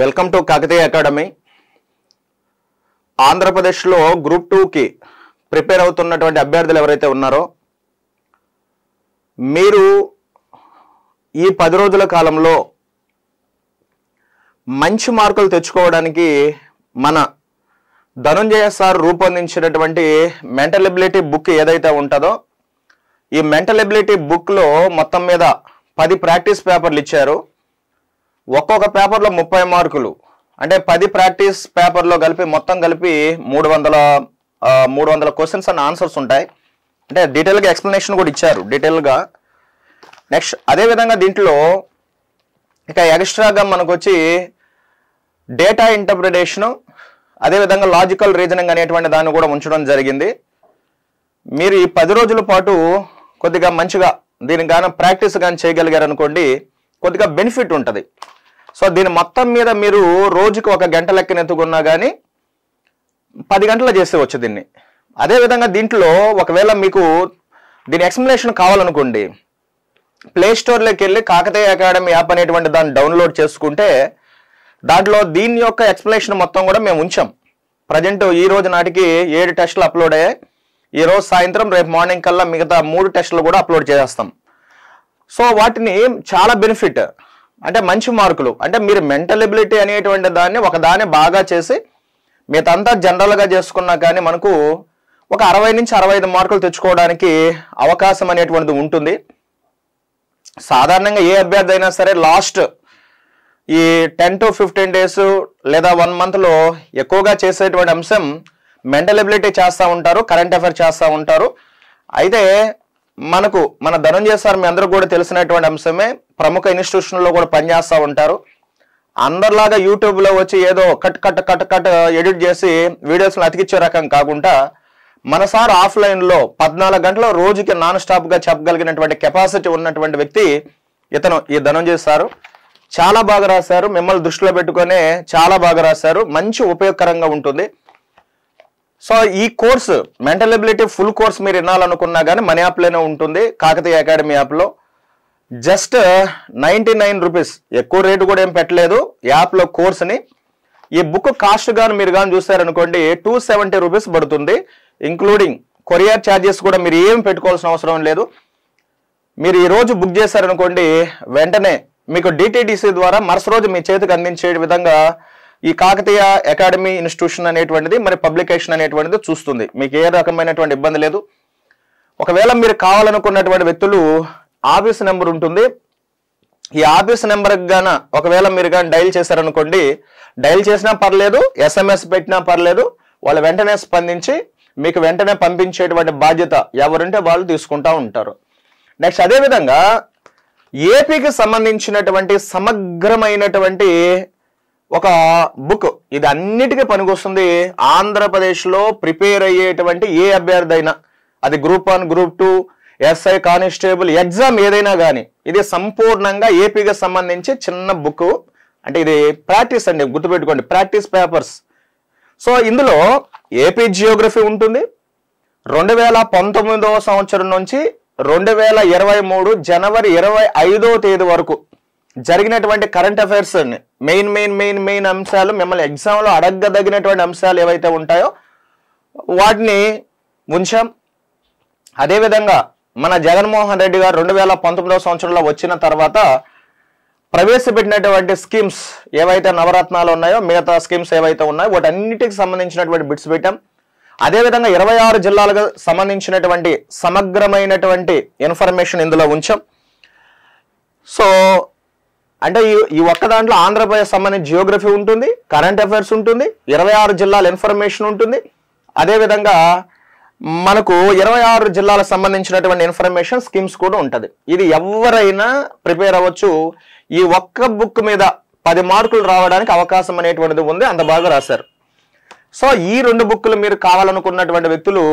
Welcome to Kakatiya academy. ఆంధ్రప్రదేశ్లో group 2కి prepare అవుతున్నటువంటి అభ్యర్థులు ఎవరైతే ఉన్నారో మీరు ఈ 10 రోజుల కాలంలో మంచి మార్కులు తెచ్చుకోవడానికి మన ధనుంజయ సార్ రూపొందించినటువంటి మెంటల్ ఎబిలిటీ బుక్ ఏదైతే ఉంటుందో ఈ మెంటల్ ఎబిలిటీ బుక్లో మొత్తం మీద 10 ప్రాక్టీస్ పేపర్లు ఇచ్చారు. ఒక్కొక్క పేపర్లో 30 మార్కులు, అంటే 10 ప్రాక్టీస్ పేపర్లో కలిపి మొత్తం కలిపి 300 క్వశ్చన్స్ అండ్ ఆన్సర్స్ ఉంటాయి. అంటే డీటెయిల్గా ఎక్స్ప్లెనేషన్ కూడా ఇచ్చారు డీటెయిల్గా. నెక్స్ట్ అదేవిధంగా దీంట్లో ఇక ఎక్స్ట్రాగా మనకు వచ్చి డేటా ఇంటర్ప్రిటేషను, అదేవిధంగా లాజికల్ రీజనింగ్ అనేటువంటి దాన్ని కూడా ఉంచడం జరిగింది. మీరు ఈ 10 రోజుల పాటు కొద్దిగా మంచిగా దీనికి కానీ ప్రాక్టీస్ కానీ చేయగలిగారు అనుకోండి, కొద్దిగా బెనిఫిట్ ఉంటుంది. సో దీని మొత్తం మీద మీరు రోజుకి 1 గంట లెక్కన ఎత్తుకున్నా కానీ 10 గంటలు చేసేవచ్చు దీన్ని. అదేవిధంగా దీంట్లో ఒకవేళ మీకు దీని ఎక్స్ప్లెనేషన్ కావాలనుకోండి, ప్లే స్టోర్లోకి వెళ్ళి కాకతీయ అకాడమీ యాప్ అనేటువంటి దాన్ని డౌన్లోడ్ చేసుకుంటే దాంట్లో దీని యొక్క ఎక్స్ప్లెనేషన్ మొత్తం కూడా మేము ఉంచాం. ప్రజెంట్ ఈ రోజు నాటికి 7 టెస్టులు అప్లోడ్ అయ్యాయి. ఈ రోజు సాయంత్రం రేపు మార్నింగ్ కల్లా మిగతా 3 టెస్టులు కూడా అప్లోడ్ చేసేస్తాం. సో వాటిని చాలా బెనిఫిట్, అంటే మంచి మార్కులు, అంటే మీరు మెంటల్ ఎబిలిటీ అనేటువంటి దాన్ని ఒకదాన్ని బాగా చేసి మిగతాంతా జనరల్గా చేసుకున్నా కానీ మనకు ఒక 60 నుంచి 65 మార్కులు తెచ్చుకోవడానికి అవకాశం అనేటువంటిది ఉంటుంది. సాధారణంగా ఏ అభ్యర్థి అయినా సరే లాస్ట్ ఈ 10 to 15 డేస్ లేదా 1 మంత్లో ఎక్కువగా చేసేటువంటి అంశం మెంటల్ ఎబిలిటీ చేస్తూ ఉంటారు, కరెంట్ అఫైర్ చేస్తూ ఉంటారు. అయితే మన ధనుంజయ సార్ మీ అందరూ కూడా తెలిసినటువంటి అంశమే, ప్రముఖ ఇన్స్టిట్యూషన్లో కూడా పనిచేస్తూ ఉంటారు. అందరిలాగా యూట్యూబ్లో వచ్చి ఏదో కట్ ఎడిట్ చేసి వీడియోస్ని అతికిచ్చే రకం కాకుండా మన సార్ ఆఫ్లైన్లో 14 గంటల రోజుకి నాన్ స్టాప్గా చెప్పగలిగినటువంటి కెపాసిటీ ఉన్నటువంటి వ్యక్తి ఈ ధనుంజయ సారు. చాలా బాగా రాశారు, మిమ్మల్ని దృష్టిలో పెట్టుకునే చాలా బాగా రాశారు, మంచి ఉపయోగకరంగా ఉంటుంది. సో ఈ course mental ability full course మీరు వినాలనుకున్నా కానీ మన యాప్లోనే ఉంటుంది, కాకతీయ అకాడమీ యాప్లో. జస్ట్ 99 రూపీస్, ఎక్కువ రేటు కూడా ఏం పెట్టలేదు యాప్లో కోర్సుని. ఈ బుక్ కాస్ట్ కానీ మీరు కానీ చూసారనుకోండి 270 రూపీస్ పడుతుంది, ఇంక్లూడింగ్ కొరియర్ ఛార్జెస్ కూడా మీరు ఏం పెట్టుకోవాల్సిన అవసరం లేదు. మీరు ఈ రోజు బుక్ చేశారనుకోండి వెంటనే మీకు డిటిడిసి ద్వారా మరుస రోజు మీ చేతికి అందించే విధంగా ఈ కాకతీయ అకాడమీ ఇన్స్టిట్యూషన్ అనేటువంటిది మరి పబ్లికేషన్ అనేటువంటిది చూస్తుంది. మీకు ఏ రకమైనటువంటి ఇబ్బంది లేదు. ఒకవేళ మీరు కావాలనుకున్నటువంటి వ్యక్తులు ఆఫీస్ నెంబర్ ఉంటుంది, ఈ ఆఫీస్ నెంబర్కి గాన ఒకవేళ మీరు కానీ డైల్ చేశారనుకోండి, డైల్ చేసినా పర్లేదు, ఎస్ఎంఎస్ పెట్టినా పర్లేదు, వాళ్ళు వెంటనే స్పందించి మీకు వెంటనే పంపించేటువంటి బాధ్యత ఎవరుంటే వాళ్ళు తీసుకుంటూ ఉంటారు. నెక్స్ట్ అదేవిధంగా ఏపీకి సంబంధించినటువంటి సమగ్రమైనటువంటి ఒక బుక్, ఇది అన్నిటికీ పనికొస్తుంది. ఆంధ్రప్రదేశ్లో ప్రిపేర్ అయ్యేటువంటి ఏ అభ్యర్థి అయినా, అది group 1, group 2, SI, constable exam ఏదైనా కానీ ఇది సంపూర్ణంగా ఏపీకి సంబంధించి చిన్న బుక్. అంటే ఇది ప్రాక్టీస్ అండి, గుర్తుపెట్టుకోండి, ప్రాక్టీస్ పేపర్స్. సో ఇందులో ఏపీ జియోగ్రఫీ ఉంటుంది. 2019 సంవత్సరం నుంచి 2023 జనవరి 25వ తేదీ వరకు జరిగినటువంటి కరెంట్ అఫైర్స్ మెయిన్ అంశాలు, మిమ్మల్ని ఎగ్జామ్లో అడగదగినటువంటి అంశాలు ఏవైతే ఉంటాయో వాటిని ఉంచాం. అదేవిధంగా మన జగన్మోహన్ రెడ్డి గారు 2019 సంవత్సరంలో వచ్చిన తర్వాత ప్రవేశపెట్టినటువంటి స్కీమ్స్ ఏవైతే నవరత్నాలు ఉన్నాయో, మిగతా స్కీమ్స్ ఏవైతే ఉన్నాయో వాటన్నిటికి సంబంధించినటువంటి బిట్స్ పెట్టాం. అదేవిధంగా 26 జిల్లాలకు సంబంధించినటువంటి సమగ్రమైనటువంటి ఇన్ఫర్మేషన్ ఇందులో ఉంచాం. సో అంటే ఈ ఒక్క దాంట్లో ఆంధ్రప్రదేశ్ సంబంధించి జియోగ్రఫీ ఉంటుంది, కరెంట్ అఫైర్స్ ఉంటుంది, 26 జిల్లాల ఇన్ఫర్మేషన్ ఉంటుంది. అదేవిధంగా మనకు 26 జిల్లాలకు సంబంధించినటువంటి ఇన్ఫర్మేషన్ స్కీమ్స్ కూడా ఉంటుంది. ఇది ఎవరైనా ప్రిపేర్ అవ్వచ్చు. ఈ ఒక్క బుక్ మీద 10 మార్కులు రావడానికి అవకాశం అనేటువంటిది ఉంది, అంత బాగా రాశారు. సో ఈ 2 బుక్కులు మీరు కావాలనుకున్నటువంటి వ్యక్తులు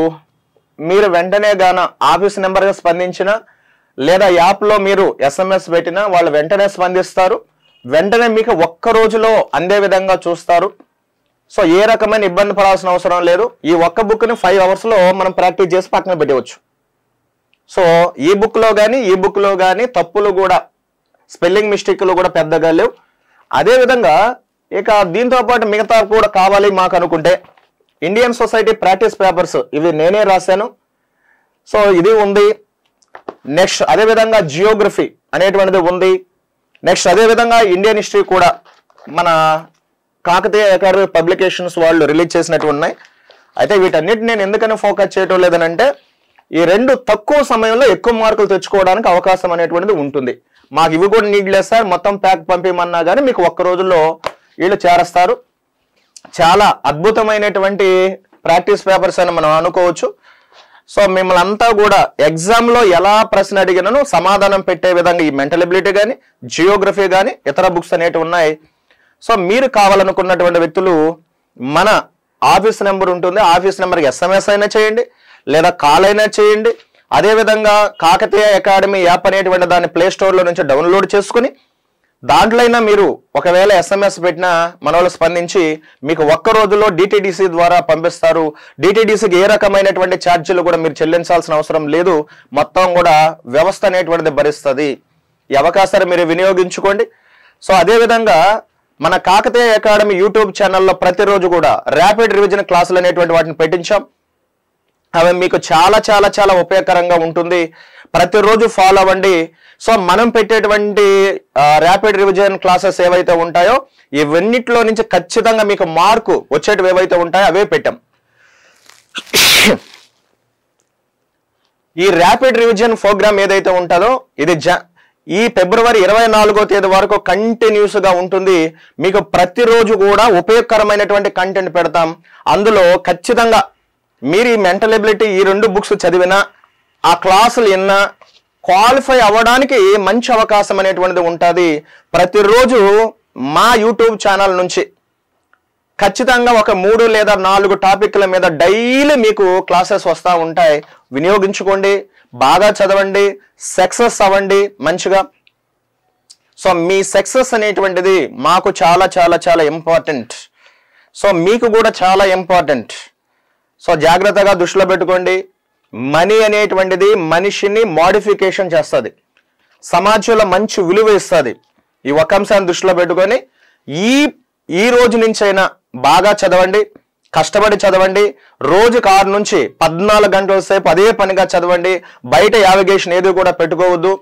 మీరు వెంటనే గాన ఆఫీస్ నెంబర్గా స్పందించిన లేదా యాప్లో మీరు ఎస్ఎంఎస్ పెట్టినా వాళ్ళు వెంటనే స్పందిస్తారు, వెంటనే మీకు ఒక్క రోజులో అందే విధంగా చూస్తారు. సో ఏ రకమైన ఇబ్బంది పడాల్సిన అవసరం లేదు. ఈ ఒక్క బుక్ని 5 అవర్స్లో మనం ప్రాక్టీస్ చేసి పక్కన పెట్టవచ్చు. సో ఈ బుక్లో కానీ తప్పులు కూడా, స్పెల్లింగ్ మిస్టేక్లు కూడా పెద్దగా లేవు. అదేవిధంగా ఇక దీంతో పాటు మిగతా కూడా కావాలి మాకు అనుకుంటే ఇండియన్ సొసైటీ ప్రాక్టీస్ పేపర్స్ ఇవి నేనే రాశాను. సో ఇది ఉంది. నెక్స్ట్ అదేవిధంగా జియోగ్రఫీ అనేటువంటిది ఉంది. నెక్స్ట్ అదేవిధంగా ఇండియన్ హిస్టరీ కూడా మన కాకతీయ అకాడమీ పబ్లికేషన్స్ వాళ్ళు రిలీజ్ చేసినట్టు ఉన్నాయి. అయితే వీటన్నిటిని నేను ఎందుకని ఫోకస్ చేయటం లేదనంటే ఈ రెండు తక్కువ సమయంలో ఎక్కువ మార్కులు తెచ్చుకోవడానికి అవకాశం అనేటువంటిది ఉంటుంది. మాకు ఇవి కూడా నీడ్ లేదు సార్, మొత్తం ప్యాక్ పంపిమన్నా కానీ మీకు ఒక్క రోజుల్లో వీళ్ళు చేరస్తారు. చాలా అద్భుతమైనటువంటి ప్రాక్టీస్ పేపర్స్ అని మనం అనుకోవచ్చు. సో మిమ్మల్ని అంతా కూడా ఎగ్జామ్లో ఎలా ప్రశ్న అడిగినను సమాధానం పెట్టే విధంగా ఈ మెంటల్ ఎబిలిటీ కానీ జియోగ్రఫీ కానీ ఇతర బుక్స్ అనేటివి ఉన్నాయి. సో మీరు కావాలనుకున్నటువంటి వ్యక్తులు మన ఆఫీస్ నెంబర్ ఉంటుంది, ఆఫీస్ నెంబర్కి SMS అయినా చేయండి లేదా కాల్ అయినా చేయండి. అదేవిధంగా కాకతీయ అకాడమీ యాప్ అనేటువంటి దాన్ని ప్లే స్టోర్లో నుంచి డౌన్లోడ్ చేసుకుని దాంట్లో అయినా మీరు ఒకవేళ SMS పెట్టినా మన వాళ్ళు స్పందించి మీకు ఒక్క రోజులో DTDC ద్వారా పంపిస్తారు. DTDCకి ఏ రకమైనటువంటి ఛార్జీలు కూడా మీరు చెల్లించాల్సిన అవసరం లేదు, మొత్తం కూడా వ్యవస్థ అనేటువంటిది భరిస్తుంది. ఈ అవకాశాన్ని మీరు వినియోగించుకోండి. సో అదేవిధంగా మన కాకతీయ అకాడమీ యూట్యూబ్ ఛానల్లో ప్రతిరోజు కూడా ర్యాపిడ్ రివిజన్ క్లాసులు అనేటువంటి వాటిని పెట్టించాం. అవి మీకు చాలా చాలా చాలా ఉపయోగకరంగా ఉంటుంది. ప్రతిరోజు ఫాలో అవ్వండి. సో మనం పెట్టేటువంటి ర్యాపిడ్ రివిజన్ క్లాసెస్ ఏవైతే ఉంటాయో ఇవన్నిటిలో నుంచి ఖచ్చితంగా మీకు మార్కు వచ్చేటివి ఏవైతే ఉంటాయో అవే పెట్టాం. ఈ ర్యాపిడ్ రివిజన్ ప్రోగ్రామ్ ఏదైతే ఉంటుందో ఇది ఈ ఫిబ్రవరి 24వ తేదీ వరకు కంటిన్యూస్గా ఉంటుంది. మీకు ప్రతిరోజు కూడా ఉపయోగకరమైనటువంటి కంటెంట్ పెడతాం. అందులో ఖచ్చితంగా మీరు ఈ మెంటల్ ఎబిలిటీ ఈ 2 బుక్స్ చదివినా ఆ క్లాసులు విన్నా క్వాలిఫై అవ్వడానికి మంచి అవకాశం అనేటువంటిది ఉంటుంది. ప్రతిరోజు మా యూట్యూబ్ ఛానల్ నుంచి ఖచ్చితంగా ఒక 3 లేదా 4 టాపిక్ల మీద డైలీ మీకు క్లాసెస్ వస్తూ ఉంటాయి. వినియోగించుకోండి, బాగా చదవండి, సక్సెస్ అవ్వండి మంచిగా. సో మీ సక్సెస్ అనేటువంటిది మాకు చాలా చాలా చాలా ఇంపార్టెంట్. సో మీకు కూడా చాలా ఇంపార్టెంట్. సో జాగ్రత్తగా దృష్టిలో పెట్టుకోండి. మనీ అనేటువంటిది మనిషిని మోడిఫికేషన్ చేస్తుంది, సమాజంలో మంచి విలువ ఇస్తుంది. ఈ ఒక్క అంశాన్ని దృష్టిలో పెట్టుకొని ఈ రోజు నుంచైనా బాగా చదవండి, కష్టపడి చదవండి. రోజుకు 6 నుంచి 14 గంటల సేపు అదే పనిగా చదవండి. బయట యావిగేషన్ ఏది కూడా పెట్టుకోవద్దు.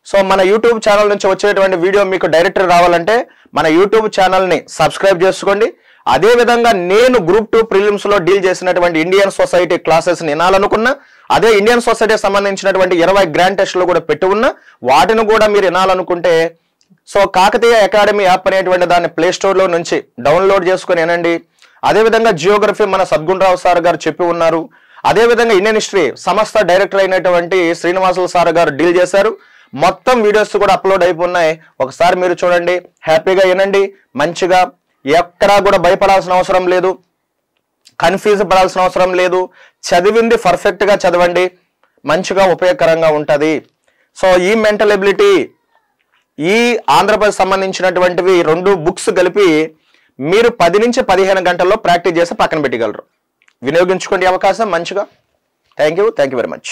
సో మన యూట్యూబ్ ఛానల్ నుంచి వచ్చేటువంటి వీడియో మీకు డైరెక్ట్ రావాలంటే మన యూట్యూబ్ ఛానల్ని సబ్స్క్రైబ్ చేసుకోండి. అదేవిధంగా నేను గ్రూప్ 2 ప్రిలిమ్స్లో డీల్ చేసినటువంటి ఇండియన్ సొసైటీ క్లాసెస్ని వినాలనుకున్నా, అదే ఇండియన్ సొసైటీకి సంబంధించినటువంటి 20 గ్రాండ్ టెస్టులు కూడా పెట్టి ఉన్నా వాటిని కూడా మీరు వినాలనుకుంటే సో కాకతీయ అకాడమీ యాప్ అనేటువంటి దాన్ని ప్లే స్టోర్లో నుంచి డౌన్లోడ్ చేసుకుని వినండి. అదేవిధంగా జియోగ్రఫీ మన సద్గుణరావు సార్ గారు చెప్పి ఉన్నారు. అదేవిధంగా ఇండియన్ హిస్టరీ సంస్థ డైరెక్టర్ అయినటువంటి శ్రీనివాసులు సార్ గారు డీల్ చేశారు. మొత్తం వీడియోస్ కూడా అప్లోడ్ అయిపోయి ఒకసారి మీరు చూడండి, హ్యాపీగా వినండి మంచిగా. ఎక్కడా కూడా భయపడాల్సిన అవసరం లేదు, కన్ఫ్యూజ్ పడాల్సిన అవసరం లేదు. చదివింది పర్ఫెక్ట్గా చదవండి, మంచిగా ఉపయోగకరంగా ఉంటుంది. సో ఈ మెంటల్ ఎబిలిటీ ఈ ఆంధ్రప్రదేశ్ సంబంధించినటువంటివి 2 బుక్స్ కలిపి మీరు 10 నుంచి 15 గంటల్లో ప్రాక్టీస్ చేసి పక్కన పెట్టగలరు. వినియోగించుకోండి అవకాశం మంచిగా. Thank you very much.